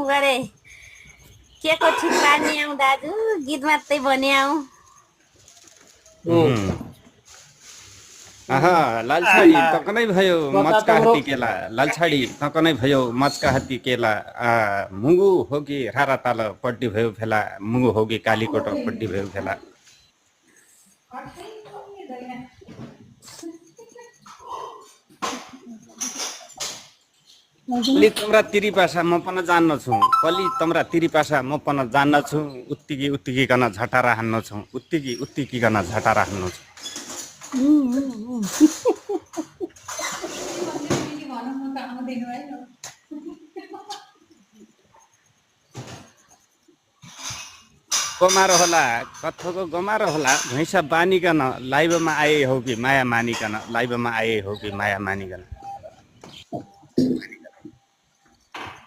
गरे के को ठिक पार्ने आऊ दाजु गीत मात्रै भने आऊ आहा लालछाडी तकनै भयो मचका हात्ती केला लालछाडी तकनै भयो मचका हात्ती केला मुगु हो कि रारा ताल पड्डी भयो फेला मुगु हो कि कालीकोट पड्डी भयो फेला कली तम्रा तिरी पासा म पनि जान्न छु कली तम्रा तिरी पासा म पनि जान्न छु उत्तिकी उत्तिकीकन झटारा हान्न छु उत्तिकी उत्तिकीकन झटारा हान्न छु गमारो होला कथको गमारो होला भैँसा बानिकन लाइभमा आए हो कि माया मानिकन लाइभमा आए हो कि माया मानिकन